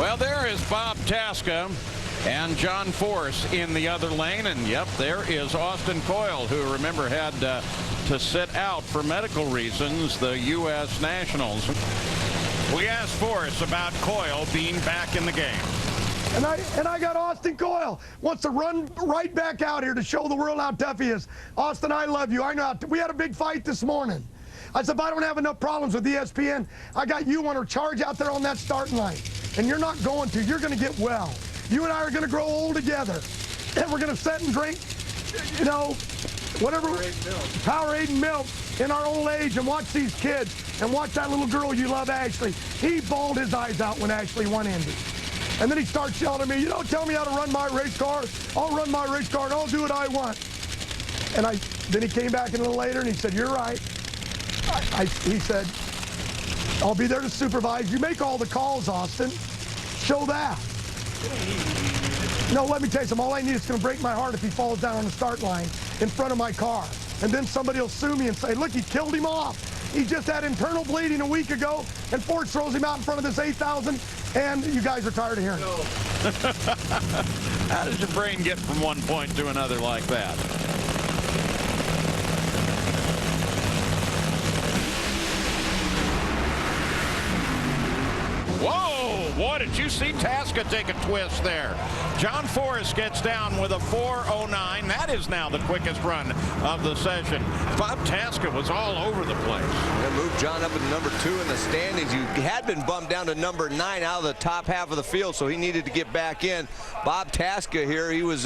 Well, there is BobTasca and John Force in the other lane. And, yep, there is Austin Coil, who, remember, had to sit out for medical reasons, the U.S. Nationals. We asked Force about Coil being back in the game. And I got Austin Coil. Wants to run right back out here to show the world how tough he is. Austin, I love you. I know. We had a big fight this morning. I said, if I don't have enough problems with ESPN, I got you on a charge out there on that starting line. And you're not going to. You're going to get well. You and I are going to grow old together. And we're going to sit and drink, you know, whatever, Powerade milk in our old age and watch these kids and watch that little girl you love, Ashley. He bawled his eyes out when Ashley won ended. And then he starts yelling at me, you don't tell me how to run my race car. I'll run my race car and I'll do what I want. And then he came back a little later and he said, you're right. He said, I'll be there to supervise. You make all the calls, Austin. Show that. No, let me tell you something. All I need is going to break my heart if he falls down on the start line in front of my car. And then somebody will sue me and say, look, he killed him off. He just had internal bleeding a week ago, and Ford throws him out in front of this 8,000, and you guys are tired of hearing it. How does your brain get from one point to another like that? Whoa, boy, did you see Tasca take a twist there. John Force gets down with a 4:09. That is now the quickest run of the session. BobTasca was all over the place. They moved John up at number 2 in the standings. He had been bumped down to number 9 out of the top half of the field, so he needed to get back in. BobTasca here, he was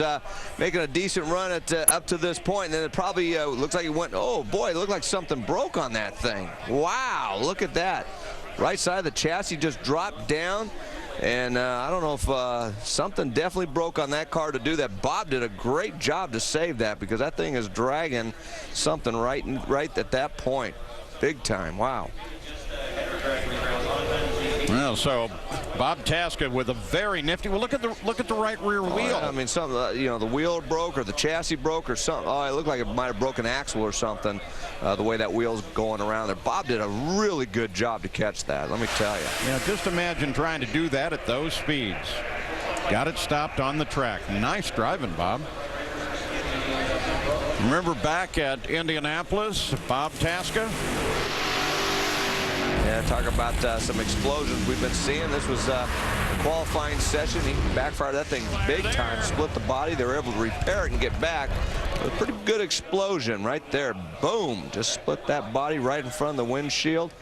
making a decent run at up to this point, and then it probably looks like he went, oh boy, it looked like something broke on that thing. Wow, look at that. Right side of the chassis just dropped down, and I don't know if something definitely broke on that car to do that. Bob did a great job to save that, because that thing is dragging something right at that point. Big time. Wow. Well, so BobTasca with a very nifty. Well, look at the right rear wheel. I mean, something, you know, the wheel broke or the chassis broke or something. Oh, it looked like it might have broken axle or something. The way that wheel's going around there. Bob did a really good job to catch that. Let me tell you. Yeah, just imagine trying to do that at those speeds. Got it stopped on the track. Nice driving, Bob. Remember back at Indianapolis, BobTasca? Yeah, talk about some explosions we've been seeing. This was a qualifying session. He backfired that thing big time, split the body. They were able to repair it and get back. A pretty good explosion right there. Boom, just split that body right in front of the windshield.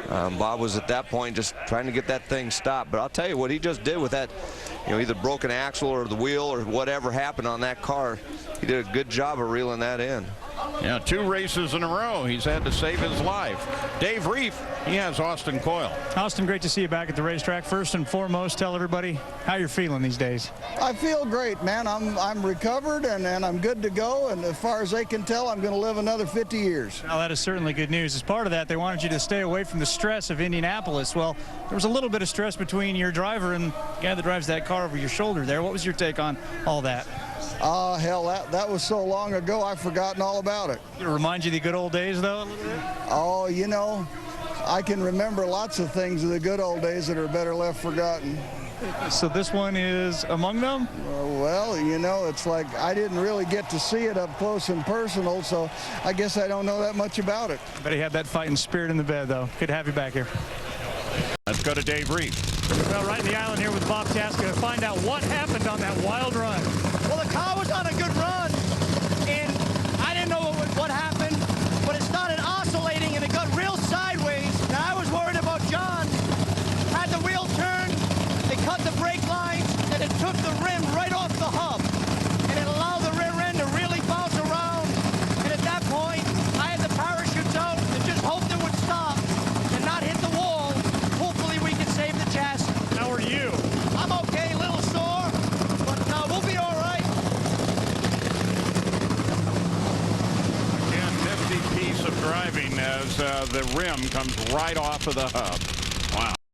Bob was at that point just trying to get that thing stopped. But I'll tell you what he just did with that, you know, either broken axle or the wheel or whatever happened on that car. He did a good job of reeling that in. Yeah, 2 races in a row. He's had to save his life. Dave Reef, he has Austin Coil. Austin, great to see you back at the racetrack. First and foremost, tell everybody how you're feeling these days. I feel great, man. I'm recovered and I'm good to go. And as far as they can tell, I'm going to live another 50 years. Now, that is certainly good news. As part of that, they wanted you to stay away from the stress of Indianapolis. Well, there was a little bit of stress between your driver and the guy that drives that car over your shoulder there. What was your take on all that? Hell, that was so long ago, I've forgotten all about it. Did it remind you of the good old days, though, a little bit? Oh, you know, I can remember lots of things of the good old days that are better left forgotten. So this one is among them? Well, you know, it's like I didn't really get to see it up close and personal, so I guess I don't know that much about it. But he had that fighting spirit in the bed, though. Good to have you back here. Let's go to Dave Reef. Well, right in the island here with BobTasca to find out what happened on that wild run. Well, the car was on a good run, and I didn't know what happened, but it started oscillating, and it got real sideways. Now, I was worried about John. Had the wheel turned, it cut the brake lines, and it took the rim right off the hub. And it allowed the rear end to really bounce around. And at that point, I had the parachutes out and just hoped it would stop and not hit the wall. Hopefully, we can save the chassis. How are you? I'm okay, a little sore, but we'll be all right. Again, nifty piece of driving as the rim comes right off of the hub.